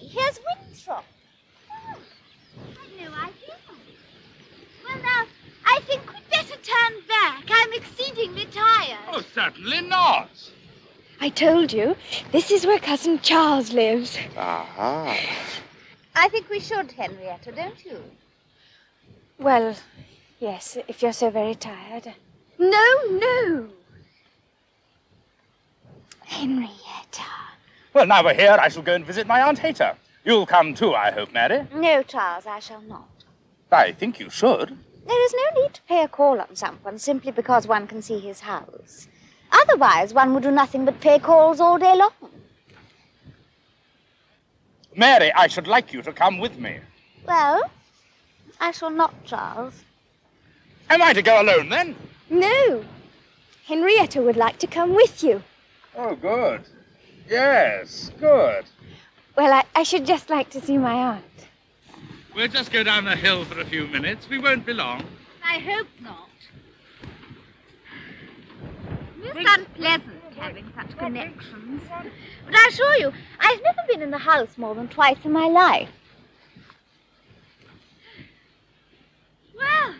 here's Winthrop. Oh, I'd no idea. Well, now, I think we'd better turn back. I'm exceedingly tired. Oh, certainly not. I told you, this is where Cousin Charles lives. Aha. I think we should, Henrietta, don't you? Well, yes, if you're so very tired. No. Henrietta. Well, now we're here, I shall go and visit my Aunt Hayter. You'll come too, I hope, Mary. No, Charles, I shall not. I think you should. There is no need to pay a call on someone simply because one can see his house. Otherwise, one would do nothing but pay calls all day long. Mary, I should like you to come with me. Well, I shall not, Charles. Am I to go alone, then? No. Henrietta would like to come with you. Oh, good. Yes, good. Well, I should just like to see my aunt. We'll just go down the hill for a few minutes. We won't be long. I hope not. It's unpleasant having such connections. But I assure you, I've never been in the house more than twice in my life. Well,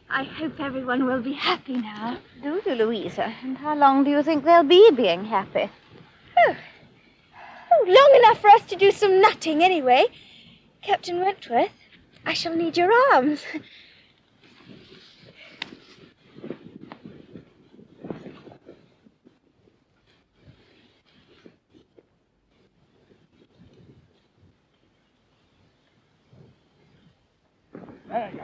I hope everyone will be happy now. do you, Louisa? And how long do you think they'll be being happy? Oh, long enough for us to do some nutting anyway. Captain Wentworth, I shall need your arms. There you go.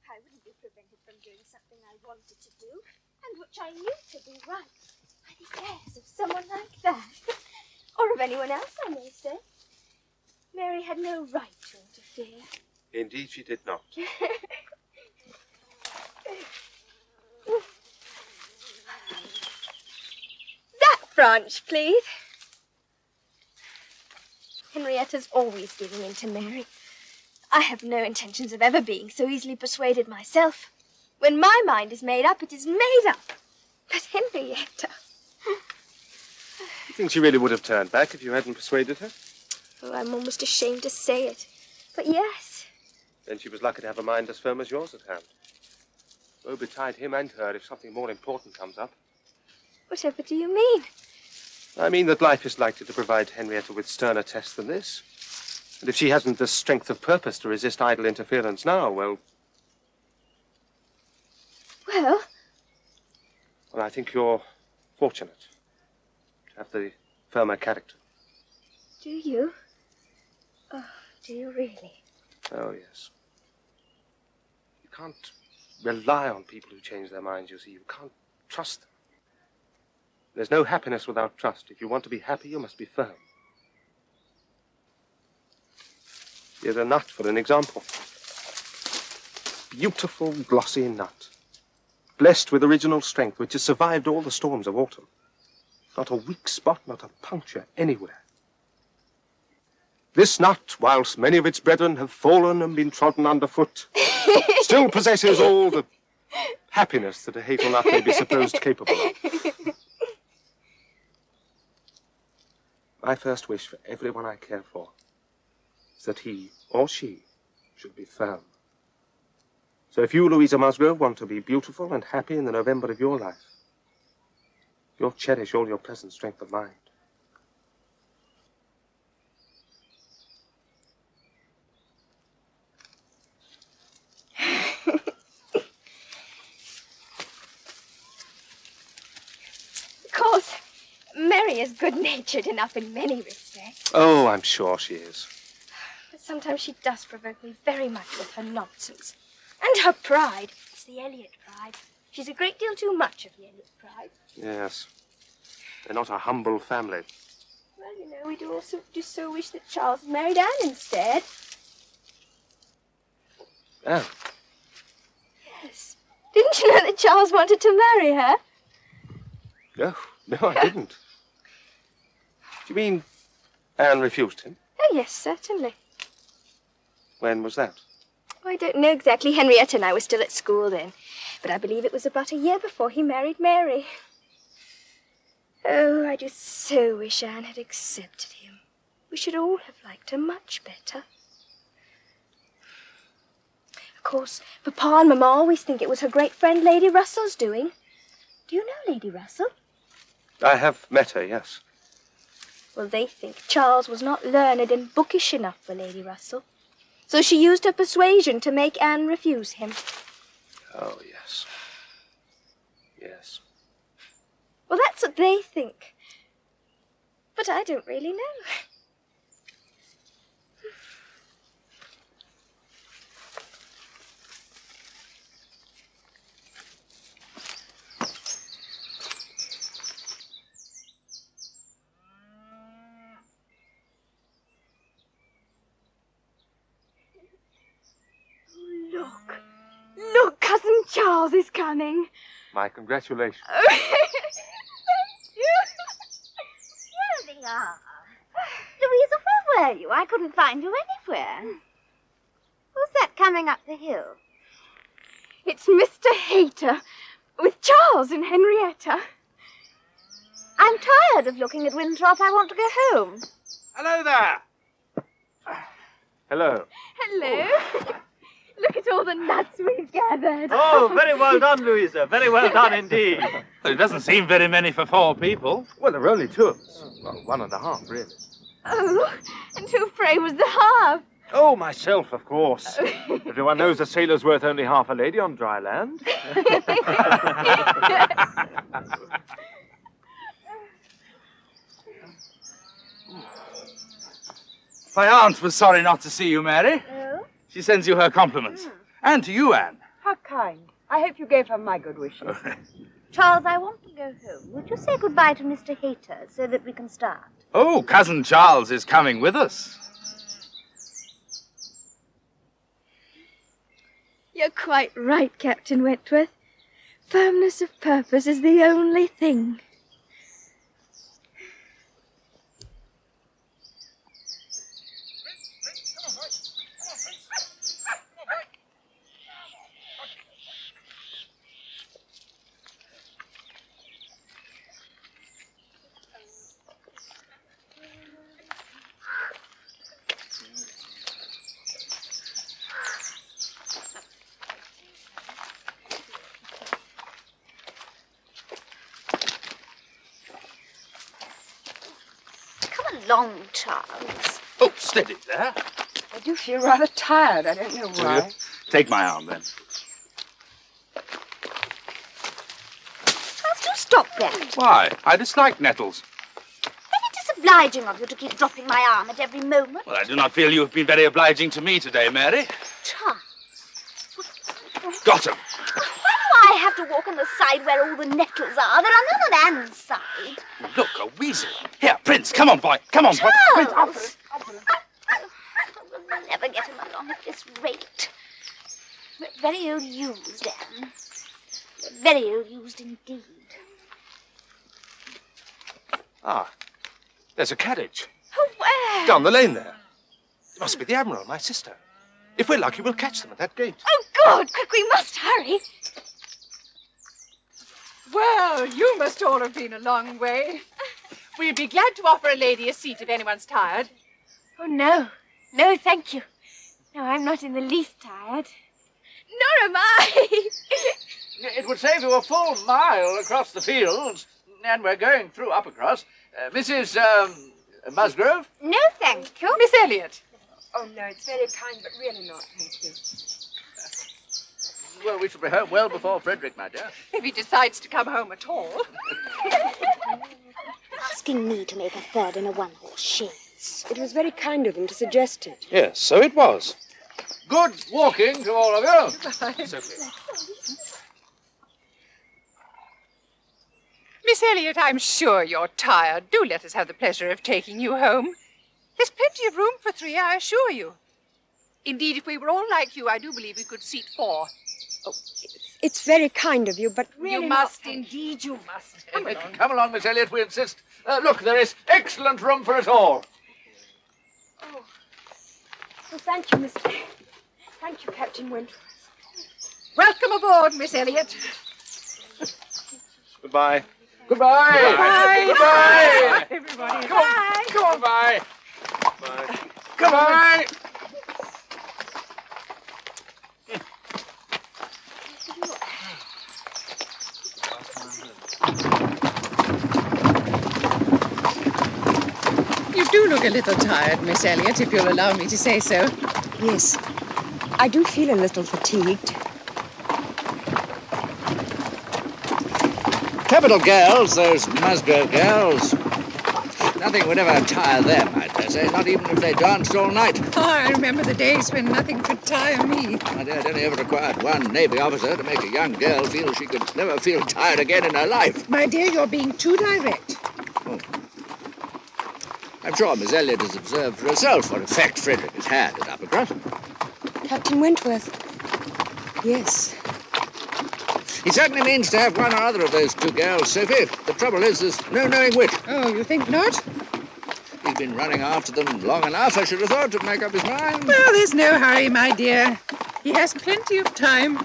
I wouldn't be prevented from doing something I wanted to do, and which I knew to be right, by the airs of someone like that. Or of anyone else, I may say. Mary had no right to interfere. Indeed she did not. That branch, please. Henrietta's always giving in to Mary. I have no intentions of ever being so easily persuaded myself. When my mind is made up, it is made up. But Henrietta... You think she really would have turned back if you hadn't persuaded her? Oh, I'm almost ashamed to say it. But yes. Then she was lucky to have a mind as firm as yours at hand. Woe betide him and her if something more important comes up. Whatever do you mean? I mean that life is likely to provide Henrietta with sterner tests than this. And if she hasn't the strength of purpose to resist idle interference now, well... Well, I think you're fortunate to have the firmer character. do you? Oh, do you really? Oh, yes. You can't rely on people who change their minds, you see. You can't trust them. There's no happiness without trust. If you want to be happy, you must be firm. Here's a nut for an example. Beautiful, glossy nut. Blessed with original strength, which has survived all the storms of autumn. Not a weak spot, not a puncture anywhere. This nut, whilst many of its brethren have fallen and been trodden underfoot, still possesses all the happiness that a hazel-nut may be supposed capable of. My first wish for everyone I care for is that he or she should be firm. So if you, Louisa Musgrove, want to be beautiful and happy in the November of your life, you'll cherish all your present strength of mind. Mary is good-natured enough in many respects. Oh, I'm sure she is. But sometimes she does provoke me very much with her nonsense. And her pride. It's the Elliot pride. She's a great deal too much of the Elliot pride. Yes. They're not a humble family. Well, you know, we do also just so wish that Charles married Anne instead. Oh. Yes. Didn't you know that Charles wanted to marry her? No, I didn't. Do you mean Anne refused him? Oh, yes, certainly. When was that? Oh, I don't know exactly. Henrietta and I were still at school then. But I believe it was about a year before he married Mary. Oh, I just so wish Anne had accepted him. We should all have liked her much better. Of course, Papa and Mamma always think it was her great friend Lady Russell's doing. Do you know Lady Russell? I have met her, yes. Well, they think Charles was not learned and bookish enough for Lady Russell. So she used her persuasion to make Anne refuse him. Oh, yes. Yes. Well, that's what they think. But I don't really know. Look, Cousin Charles is coming. My congratulations. Here they are. Louisa, where were you? I couldn't find you anywhere. Who's that coming up the hill? It's Mr. Hayter with Charles and Henrietta. I'm tired of looking at Winthrop. I want to go home. Hello there. Hello. Hello. Look at all the nuts we've gathered. Oh, very well done, Louisa. Very well done indeed. Well, it doesn't seem very many for 4 people. Well, there are only 2 of us. Well, 1.5, really. Oh, and who, pray, was the half? Oh, myself, of course. Everyone knows a sailor's worth only half a lady on dry land. My aunt was sorry not to see you, Mary. Oh? She sends you her compliments. And to you, Anne. How kind. I hope you gave her my good wishes. Charles, I want to go home. Would you say goodbye to Mr. Hayter so that we can start? Oh, Cousin Charles is coming with us. You're quite right, Captain Wentworth. Firmness of purpose is the only thing. Long, Charles. Oh, steady there. I do feel rather tired. I don't know why. Take my arm, then. Charles, do stop that. Why? I dislike nettles. Very disobliging of you to keep dropping my arm at every moment. Well, I do not feel you have been very obliging to me today, Mary. Charles. Got him. Why do I have to walk on the side where all the nettles are? There are none on Anne's side. Look, a weasel. Here, Prince, come on, boy. Come on, boy. Prince, Charles! We'll never get him along at this rate. We're very ill-used, Anne. We're very ill-used indeed. Ah, there's a carriage. Oh, where? Down the lane there. It must be the Admiral, my sister. If we're lucky, we'll catch them at that gate. Oh, good. Quick, we must hurry. Well, you must all have been a long way. We'd be glad to offer a lady a seat if anyone's tired. Oh, no. No, thank you. No, I'm not in the least tired. Nor am I. It would save you a full mile across the fields, and we're going through Uppercross. Mrs. Musgrove? No, thank you. Miss Elliot. Oh, no, it's very kind, but really not, thank you. Well, we shall be home well before Frederick, my dear. If he decides to come home at all. Must asking me to make a third in a one-horse chaise. It was very kind of him to suggest it. Yes, so it was. Good walking to all of you. Goodbye. Sophie. Miss Elliot, I'm sure you're tired. Do let us have the pleasure of taking you home. There's plenty of room for 3, I assure you. Indeed, if we were all like you, I do believe we could seat 4. Oh, it's very kind of you, but really You must, indeed, you must. Come along, Miss Elliot, we insist. Look, there is excellent room for us all. Oh, well, thank you, Mr. Thank you, Captain Wentworth. Welcome aboard, Miss Elliot. Goodbye. Goodbye. Goodbye. Goodbye. Everybody. Come on. Come on. Bye. Bye. Goodbye. You do look a little tired, Miss Elliot, if you'll allow me to say so. Yes, I do feel a little fatigued. Capital girls, those Musgrove girls. Nothing would ever tire them, I dare say, not even if they danced all night. Oh, I remember the days when nothing could tire me. My dear, it only ever required one Navy officer to make a young girl feel she could never feel tired again in her life. My dear, you're being too direct. Oh. I'm sure Miss Elliot has observed for herself what effect Frederick has had at Uppercross. Captain Wentworth. Yes. He certainly means to have one or other of those 2 girls, Sophie. The trouble is, there's no knowing which. Oh, you think not? He's been running after them long enough, I should have thought, to make up his mind. Well, there's no hurry, my dear. He has plenty of time.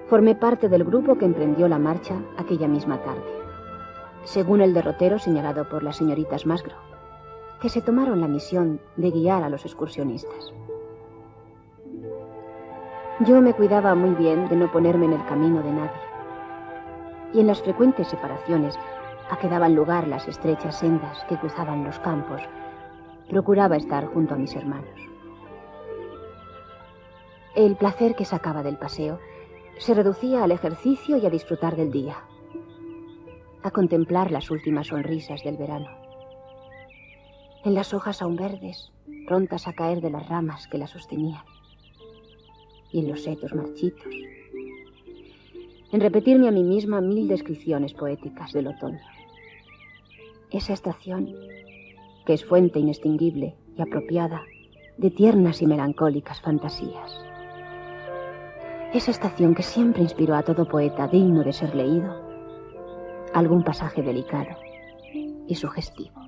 Formé parte del grupo que emprendió la marcha aquella misma tarde, según el derrotero señalado por las señoritas Musgrove, que se tomaron la misión de guiar a los excursionistas. Yo me cuidaba muy bien de no ponerme en el camino de nadie, y en las frecuentes separaciones a que daban lugar las estrechas sendas que cruzaban los campos, procuraba estar junto a mis hermanos. El placer que sacaba del paseo se reducía al ejercicio y a disfrutar del día, a contemplar las últimas sonrisas del verano. En las hojas aún verdes, prontas a caer de las ramas que las sostenían, y en los setos marchitos, en repetirme a mí misma 1000 descripciones poéticas del otoño. Esa estación, que es fuente inextinguible y apropiada de tiernas y melancólicas fantasías. Esa estación que siempre inspiró a todo poeta digno de ser leído algún pasaje delicado y sugestivo.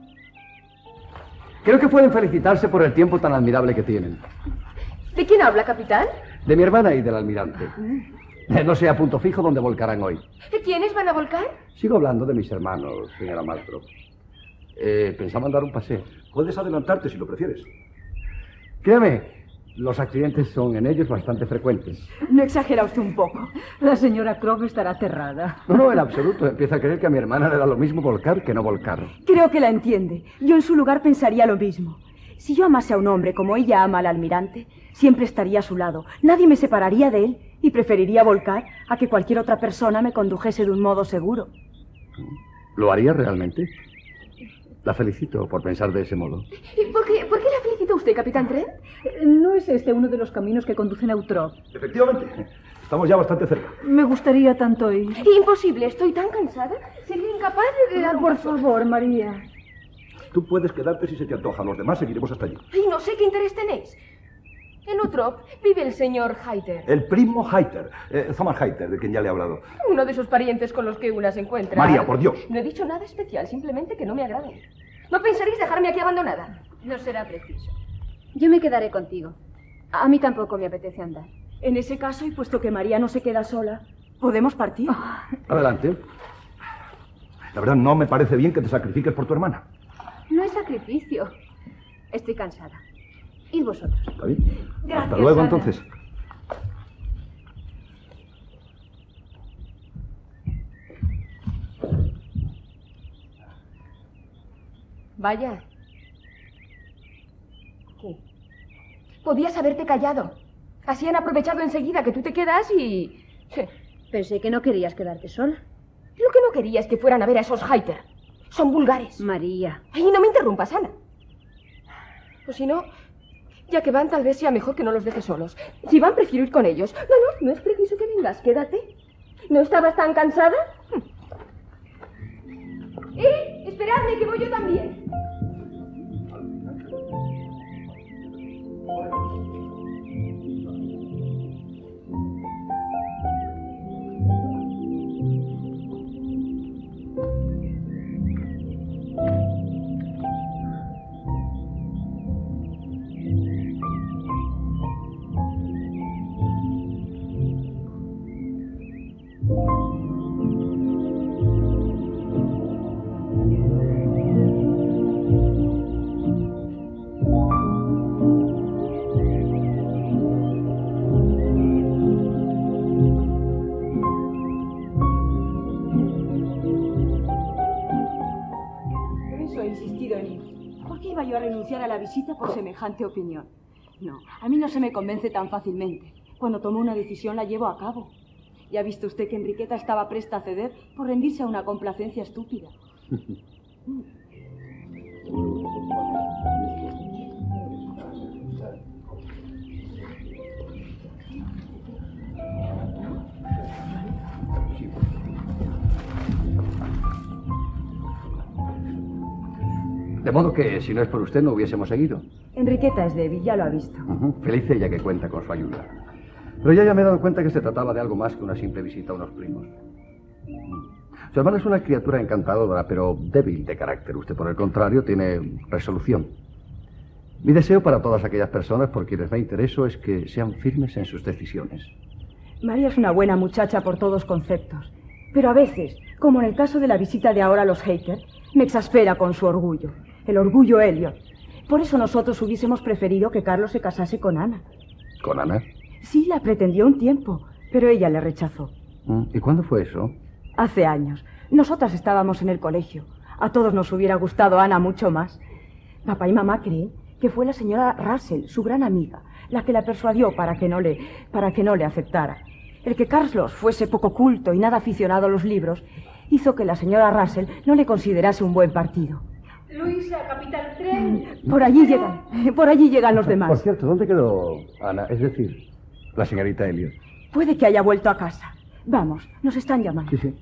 Creo que pueden felicitarse por el tiempo tan admirable que tienen. ¿De quién habla, capitán? De mi hermana y del almirante. No sé a punto fijo dónde volcarán hoy. ¿De quiénes van a volcar? Sigo hablando de mis hermanos, señora Musgrove. Pensaban dar un paseo. Puedes adelantarte si lo prefieres. Créame, los accidentes son en ellos bastante frecuentes. No exagera usted un poco. La señora Croft estará aterrada. No, en absoluto. Empieza a creer que a mi hermana le da lo mismo volcar que no volcar. Creo que la entiende. Yo en su lugar pensaría lo mismo. Si yo amase a un hombre como ella ama al almirante, siempre estaría a su lado. Nadie me separaría de él y preferiría volcar a que cualquier otra persona me condujese de un modo seguro. ¿Lo haría realmente? La felicito por pensar de ese modo. ¿Por qué la felicita usted, capitán Trent? ¿No es este uno de los caminos que conducen a Outreau? Efectivamente. Estamos ya bastante cerca. Me gustaría tanto ir. Imposible, estoy tan cansada. Sería incapaz de dar un Por paso. favor, María. Tú puedes quedarte si se te antoja. Los demás seguiremos hasta allí. Y no sé qué interés tenéis. En Outreau vive el señor Hayter. El primo Hayter. Thomas Hayter, de quien ya le he hablado. Uno de esos parientes con los que una se encuentra. María, por Dios. No he dicho nada especial, simplemente que no me agradan. No pensaréis dejarme aquí abandonada. No será preciso. Yo me quedaré contigo. A mí tampoco me apetece andar. En ese caso, y puesto que María no se queda sola, ¿podemos partir? Adelante. La verdad, no me parece bien que te sacrifiques por tu hermana. No es sacrificio. Estoy cansada. Id vosotros. ¿Está bien? Gracias, Hasta luego, Ana. entonces. Vaya. ¿Qué? Podías haberte callado. Así han aprovechado enseguida que tú te quedas y... Sí. Pensé que no querías quedarte sola. Lo que no quería es que fueran a ver a esos Hyper. Son vulgares. María. Ay, no me interrumpas, Ana. Pues si no, ya que van, tal vez sea mejor que no los dejes solos. Si van, prefiero ir con ellos. No es preciso que vengas, quédate. ¿No estabas tan cansada? Esperadme, que voy yo también. A renunciar a la visita por semejante opinión. No, a mí no se me convence tan fácilmente. Cuando tomo una decisión la llevo a cabo. Ya ha visto usted que Enriqueta estaba presta a ceder por rendirse a una complacencia estúpida. De modo que, si no es por usted, no hubiésemos seguido. Enriqueta es débil, ya lo ha visto. Feliz ella que cuenta con su ayuda. Pero ya me he dado cuenta que se trataba de algo más que una simple visita a unos primos. Su hermana es una criatura encantadora, pero débil de carácter. Usted, por el contrario, tiene resolución. Mi deseo para todas aquellas personas por quienes me intereso es que sean firmes en sus decisiones. María es una buena muchacha por todos conceptos. Pero a veces, como en el caso de la visita de ahora a los Haker, me exaspera con su orgullo. El orgullo Elliot. Por eso nosotros hubiésemos preferido que Carlos se casase con Ana. ¿Con Ana? Sí, la pretendió un tiempo, pero ella le rechazó. ¿Y cuándo fue eso? Hace años. Nosotras estábamos en el colegio. A todos nos hubiera gustado Ana mucho más. Papá y mamá creen que fue la señora Russell, su gran amiga, la que la persuadió para que no le aceptara. El que Carlos fuese poco culto y nada aficionado a los libros hizo que la señora Russell no le considerase un buen partido. Luisa, capitán tren. Por allí llegan los demás. Por cierto, ¿dónde quedó Ana? Es decir, la señorita Elliot. Puede que haya vuelto a casa. Vamos, nos están llamando. Sí.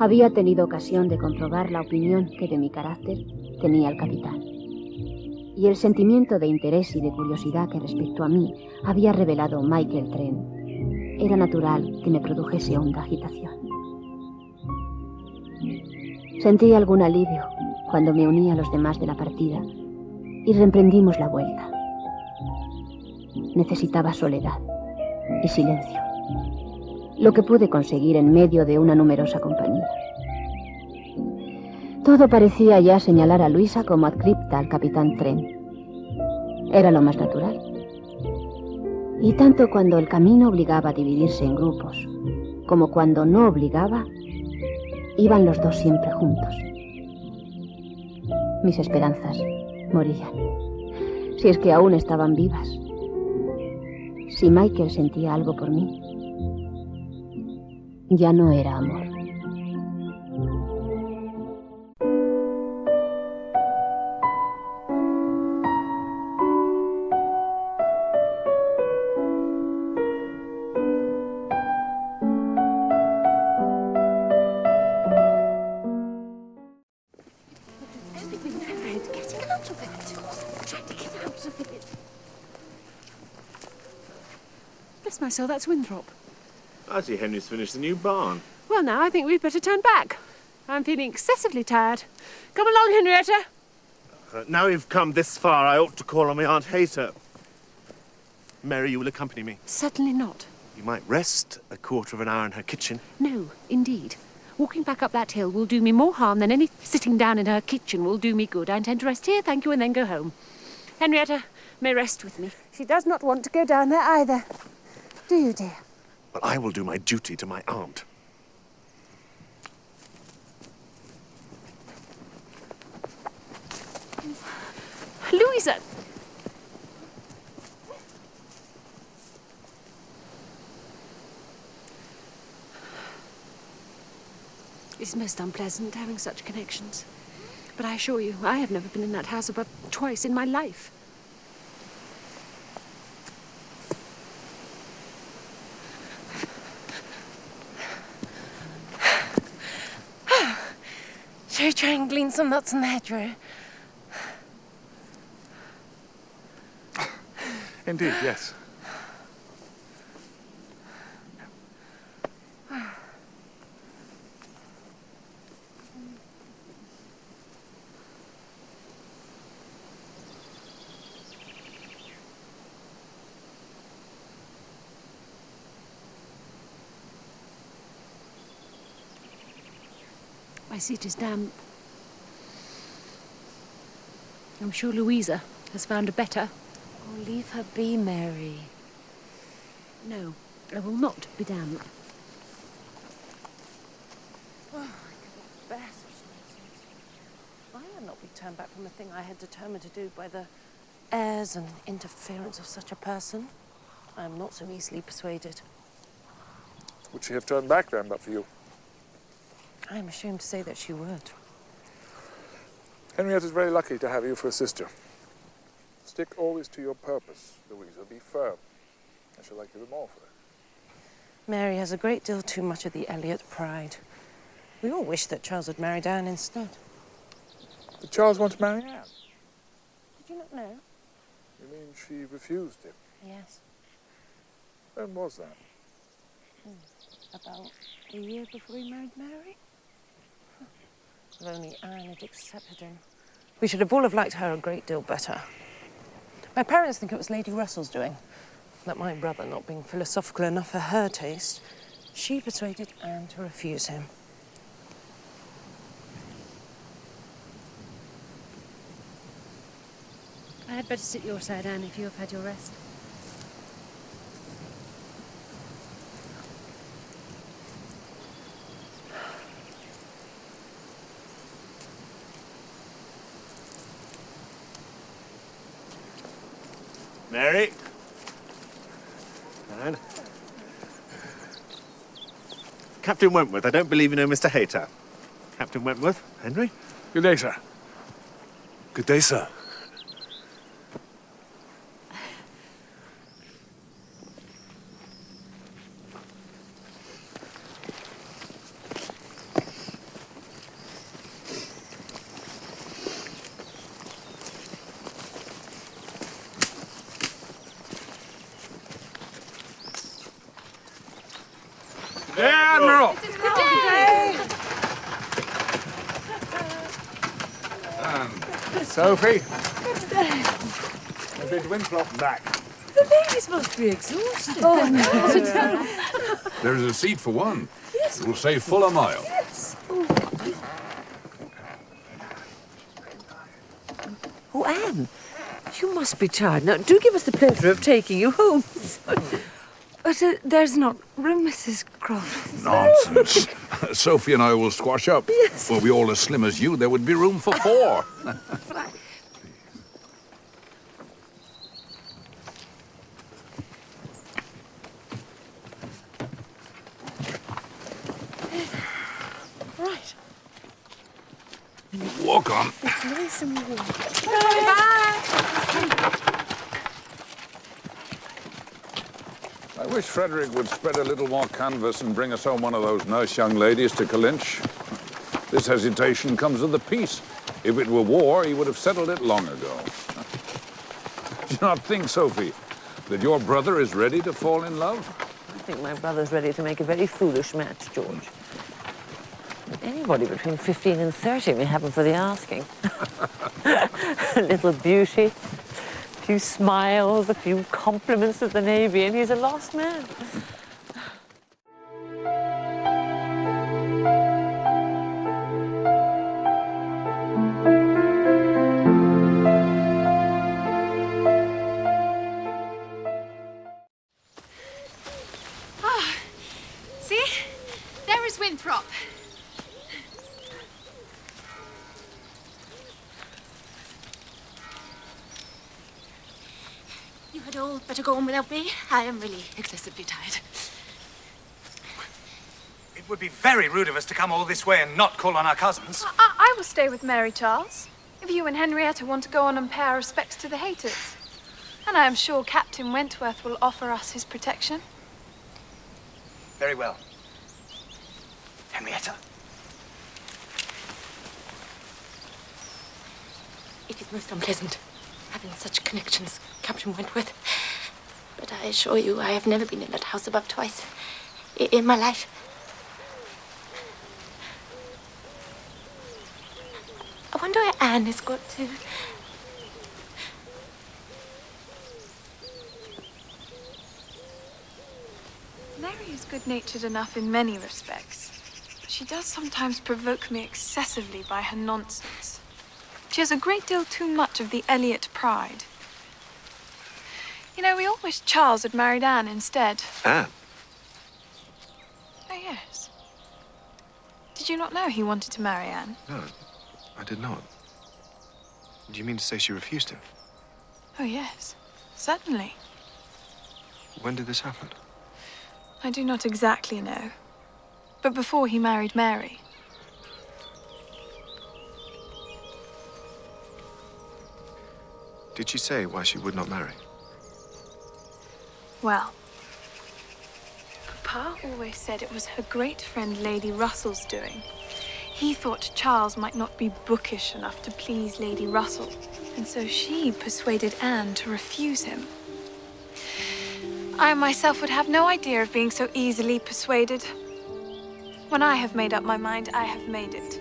Había tenido ocasión de comprobar la opinión que de mi carácter tenía el capitán. Y el sentimiento de interés y de curiosidad que respecto a mí había revelado Michael Trent. Era natural que me produjese honda agitación. Sentí algún alivio cuando me uní a los demás de la partida y reemprendimos la vuelta. Necesitaba soledad y silencio, lo que pude conseguir en medio de una numerosa compañía. Todo parecía ya señalar a Louisa como adscripta al capitán Trent. Era lo más natural. Y tanto cuando el camino obligaba a dividirse en grupos, como cuando no obligaba, iban los dos siempre juntos. Mis esperanzas morían, si es que aún estaban vivas. Si Michael sentía algo por mí, ya no era amor. Bless my soul, that's Winthrop. I see Henry's finished the new barn. Well, now I think we'd better turn back. I'm feeling excessively tired. Come along, Henrietta. Now we've come this far, I ought to call on my Aunt Hayter. Mary, you will accompany me. Certainly not. You might rest a quarter of an hour in her kitchen. No, indeed. Walking back up that hill will do me more harm than any sitting down in her kitchen will do me good. I intend to rest here, thank you, and then go home. Henrietta may rest with me. She does not want to go down there either. Do you, dear? Well, I will do my duty to my aunt. Louisa! It's most unpleasant having such connections. But I assure you, I have never been in that house above twice in my life. Shall we try and glean some nuts in the hedgerow? Indeed, yes. My seat is damp. I'm sure Louisa has found a better. Oh, leave her be, Mary. No, I will not be damp. Oh, I cannot bear such nonsense. I will not be turned back from a thing I had determined to do by the airs and interference of such a person. I am not so easily persuaded. Would she have turned back then, but for you? I am ashamed to say that she would. Henrietta's very lucky to have you for a sister. Stick always to your purpose, Louisa. Be firm. I shall like you the more for it. Mary has a great deal too much of the Elliot pride. We all wish that Charles had married Anne instead. Did Charles want to marry Anne? Did you not know? You mean she refused him? Yes. When was that? About a year before he married Mary. If only Anne had accepted him. We should have all have liked her a great deal better. My parents think it was Lady Russell's doing. That my brother, not being philosophical enough for her taste, she persuaded Anne to refuse him. I had better sit your side, Anne, if you have had your rest. Mary? Anne? Captain Wentworth, I don't believe you know Mr. Hayter. Captain Wentworth, Henry? Good day, sir. Good day, sir. Admiral! Good day! Sophie? I've been to Winthrop and back. The ladies must be exhausted. Oh, no. There is a seat for one. It will save full a mile. Yes. Oh, Anne, you must be tired. Now, do give us the pleasure of taking you home. But there's not room, Mrs. Croft. Nonsense. Sophie and I will squash up. Yes. Were we all as slim as you, there would be room for four. Right. Walk on. It's nice and warm. I wish Frederick would spread a little more canvas and bring us home one of those nice young ladies to Calinch. This hesitation comes of the peace. If it were war, he would have settled it long ago. Do you not think, Sophie, that your brother is ready to fall in love? I think my brother's ready to make a very foolish match, George. Anybody between 15 and 30 may have him for the asking. A little beauty, a few smiles, a few compliments at the Navy, and he's a lost man. Ah, see? There is Winthrop. You had all better go on without me. I am really excessively tired. It would be very rude of us to come all this way and not call on our cousins. I will stay with Mary, Charles, if you and Henrietta want to go on and pay our respects to the Hayters. And I am sure Captain Wentworth will offer us his protection. Very well. Henrietta. It is most unpleasant, having such connections, Captain Wentworth. But I assure you, I have never been in that house above twice in my life. I wonder where Anne has got to. Mary is good-natured enough in many respects, but she does sometimes provoke me excessively by her nonsense. She has a great deal too much of the Elliot pride. You know, we all wish Charles had married Anne instead. Anne? Oh, yes. Did you not know he wanted to marry Anne? No, I did not. Do you mean to say she refused him? Oh, yes. Certainly. When did this happen? I do not exactly know. But before he married Mary. Did she say why she would not marry? Well, Papa always said it was her great friend Lady Russell's doing. He thought Charles might not be bookish enough to please Lady Russell, and so she persuaded Anne to refuse him. I myself would have no idea of being so easily persuaded. When I have made up my mind, I have made it.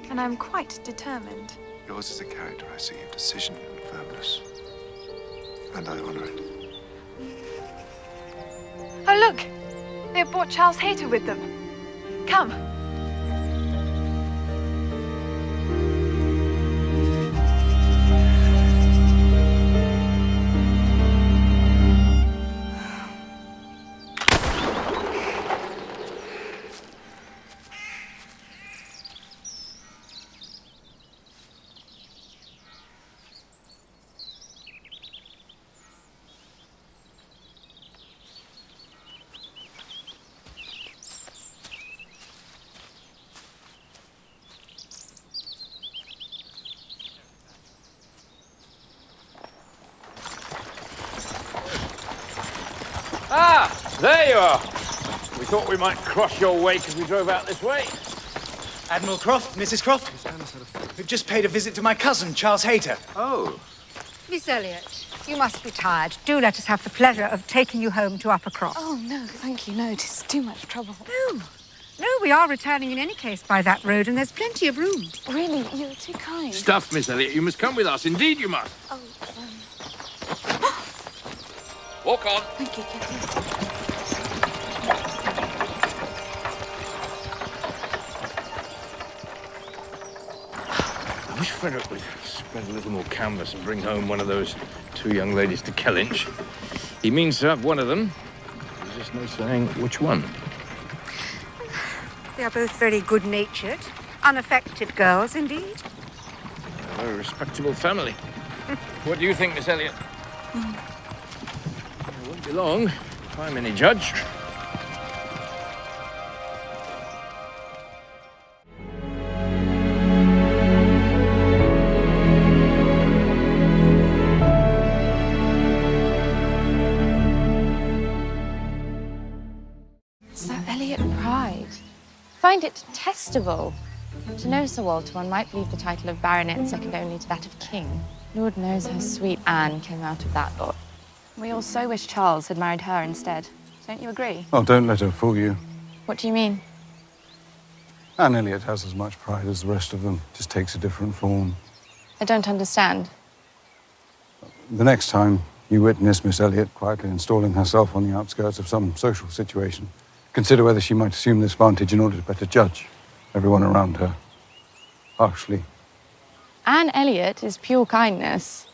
And I'm quite determined. Yours is a character, I see, of decision and firmness. And I honor it. Oh, look! They have brought Charles Hayter with them. Come. Ah, there you are. We thought we might cross your wake as we drove out this way. Admiral Croft, Mrs. Croft. We've just paid a visit to my cousin, Charles Hayter. Oh. Miss Elliot, you must be tired. Do let us have the pleasure of taking you home to Uppercross. Oh, no, thank you. No, it is too much trouble. No, we are returning in any case by that road, and there's plenty of room. Really, you're too kind. Stuff, Miss Elliot. You must come with us. Indeed you must. Oh, Walk on. Thank you, Captain. I wish Frederick would spread a little more canvas and bring home one of those two young ladies to Kellynch. He means to have one of them. There's just no saying which one. They are both very good-natured, unaffected girls, indeed. A very respectable family. What do you think, Miss Elliot? It won't be long, if I'm any judge. So Elliot Pride. Find it detestable. To know Sir Walter, one might believe the title of baronet second only to that of king. Lord knows how sweet Anne came out of that lot. We all so wish Charles had married her instead. Don't you agree? Oh, don't let her fool you. What do you mean? Anne Elliot has as much pride as the rest of them, just takes a different form. I don't understand. The next time you witness Miss Elliot quietly installing herself on the outskirts of some social situation, consider whether she might assume this vantage in order to better judge everyone around her harshly. Anne Elliot is pure kindness.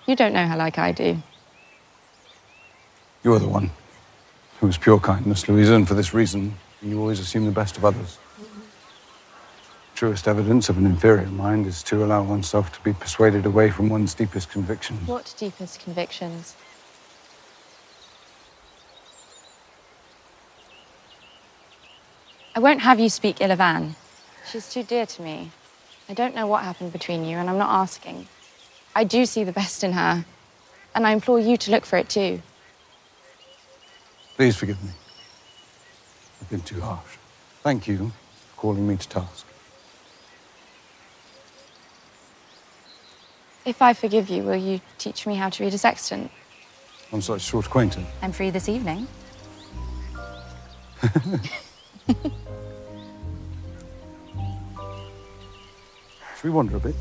You don't know her like I do. You're the one who is pure kindness, Louisa, and for this reason, you always assume the best of others. Truest evidence of an inferior mind is to allow oneself to be persuaded away from one's deepest convictions. What deepest convictions? I won't have you speak ill of Anne. She's too dear to me. I don't know what happened between you, and I'm not asking. I do see the best in her, and I implore you to look for it too. Please forgive me. I've been too harsh. Thank you for calling me to task. If I forgive you, will you teach me how to read a sextant? On such short acquaintance. I'm free this evening. Should we wander a bit?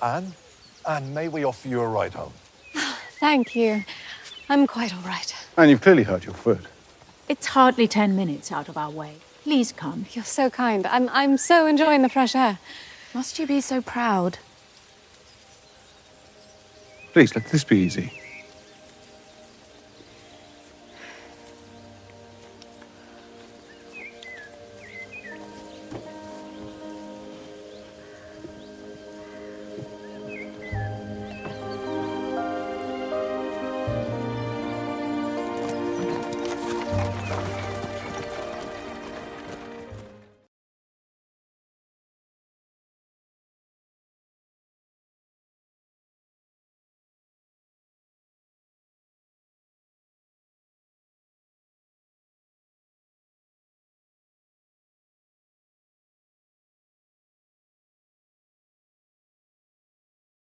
Anne? Anne, may we offer you a ride home? Thank you. I'm quite all right. And you've clearly hurt your foot. It's hardly 10 minutes out of our way. Please come. You're so kind. I'm so enjoying the fresh air. Must you be so proud? Please, let this be easy.